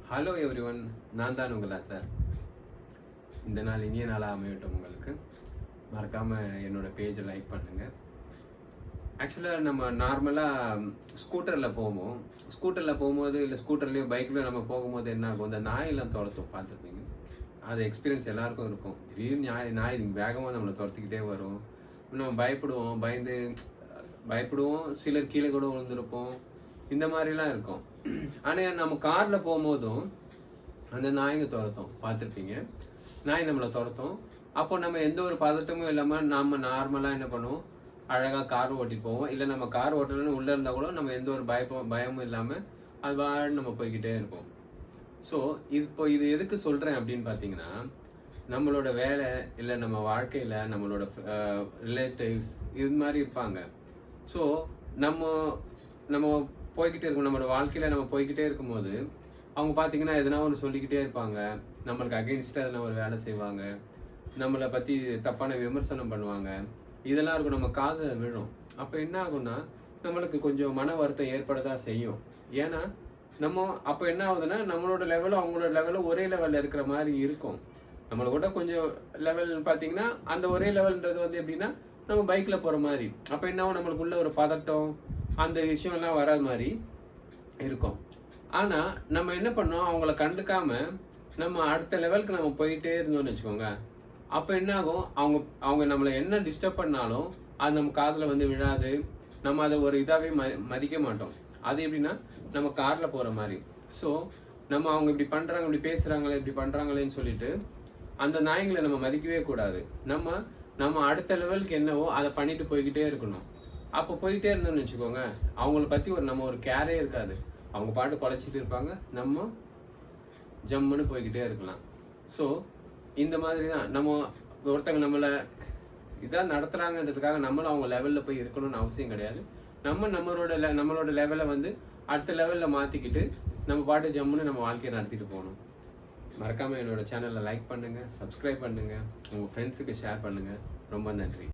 Hello everyone, நான் தான் உங்களா சார். இந்த நாள் இனிய நாளாக அமையட்டும் உங்களுக்கு. மறக்காமல் என்னோட பேஜை லைக் பண்ணுங்கள். ஆக்சுவலாக நம்ம நார்மலாக ஸ்கூட்டரில் போகும்போது இல்லை ஸ்கூட்டர்லேயோ பைக்கில் நம்ம போகும்போது என்ன ஆகும், இந்த நாயெல்லாம் துரத்தும் பார்த்துருப்பீங்க. அது எக்ஸ்பீரியன்ஸ் எல்லாருக்கும் இருக்கும். திடீர்னு நாய் வேகமாக நம்மளை துரத்திக்கிட்டே வரும். நம்ம பயப்படுவோம். சிலர் கீழே கூட விழுந்திருப்போம். இந்த மாதிரிலாம் இருக்கும். ஆனால் நம்ம காரில் போகும்போதும் அந்த நாய்ங்க துரத்தும் பார்த்துருப்பீங்க. நாய் நம்மளை துரத்தும். அப்போ நம்ம எந்த ஒரு பதட்டமும் இல்லாமல் நம்ம நார்மலாக என்ன பண்ணுவோம், அழகாக கார் ஓட்டிட்டு போவோம். இல்லை நம்ம கார் ஓட்டலன்னு உள்ளே இருந்தால் கூட நம்ம எந்த ஒரு பயமும் இல்லாமல் அது வாழ் நம்ம போய்கிட்டே இருப்போம். ஸோ இது எதுக்கு சொல்கிறேன் அப்படின்னு பார்த்தீங்கன்னா, நம்மளோட வேலை இல்லை நம்ம வாழ்க்கையில் நம்மளோட ரிலேட்டிவ்ஸ் இது மாதிரி இருப்பாங்க. ஸோ நம்ம போய்கிட்டே இருக்கும். நம்மளோட வாழ்க்கையில் நம்ம போய்கிட்டே இருக்கும்போது அவங்க பார்த்தீங்கன்னா எதனா ஒன்று சொல்லிக்கிட்டே இருப்பாங்க. நம்மளுக்கு அகெயின்ஸ்டாக எதனா ஒரு வேலை செய்வாங்க. நம்மளை பற்றி தப்பான விமர்சனம் பண்ணுவாங்க. இதெல்லாம் இருக்கும், நம்ம காதில் விழும். அப்போ என்ன ஆகும்னா, நம்மளுக்கு கொஞ்சம் மன வருத்தம் ஏற்பட தான் செய்யும். ஏன்னா அப்போ என்ன ஆகுதுன்னா, நம்மளோட லெவலும் அவங்களோட லெவலும் ஒரே லெவலில் இருக்கிற மாதிரி இருக்கும். நம்மளை கூட கொஞ்சம் லெவல் பார்த்தீங்கன்னா அந்த ஒரே லெவல்ன்றது வந்து எப்படின்னா, நம்ம பைக்கில் போகிற மாதிரி. அப்போ என்ன ஆகும், நம்மளுக்குள்ள ஒரு பதட்டம் அந்த விஷயம்லாம் வராத மாதிரி இருக்கும். ஆனால் நம்ம என்ன பண்ணோம், அவங்கள கண்டுக்காம நம்ம அடுத்த லெவலுக்கு நம்ம போயிட்டே இருந்தோம்னு வச்சுக்கோங்க. அப்போ என்ன ஆகும், அவங்க நம்மளை என்ன டிஸ்டர்ப் பண்ணாலும் அது நம்ம காதில் வந்து விழாது. நம்ம அதை ஒரு இதாகவே மதிக்க மாட்டோம். அது எப்படின்னா நம்ம காரில் போகிற மாதிரி. ஸோ நம்ம அவங்க இப்படி பண்ணுறாங்க, இப்படி பேசுகிறாங்களே, இப்படி பண்ணுறாங்களேன்னு சொல்லிட்டு அந்த நாய்களை நம்ம மதிக்கவே கூடாது. நம்ம அடுத்த லெவலுக்கு என்னவோ அதை பண்ணிட்டு போய்கிட்டே இருக்கணும். அப்போ போய்கிட்டே இருந்தோம்னு வச்சுக்கோங்க, அவங்கள பற்றி நம்ம ஒரு கேரே இருக்காது. அவங்க பாட்டு குலைச்சிட்டு இருப்பாங்க, நம்ம ஜம்முன்னு போய்கிட்டே இருக்கலாம். ஸோ இந்த மாதிரி தான் நம்ம ஒருத்தங்க நம்மளை இதாக நடத்துகிறாங்கன்றதுக்காக நம்மளும் அவங்க லெவலில் போய் இருக்கணும்னு அவசியம் கிடையாது. நம்மளோட லெவலை வந்து அடுத்த லெவலில் மாற்றிக்கிட்டு நம்ம பாட்டு ஜம்முன்னு நம்ம வாழ்க்கையை நடத்திட்டு போகணும். மறக்காமல் என்னோட சேனலை லைக் பண்ணுங்கள், சப்ஸ்கிரைப் பண்ணுங்கள், உங்கள் ஃப்ரெண்ட்ஸுக்கு ஷேர் பண்ணுங்கள். ரொம்ப நன்றி.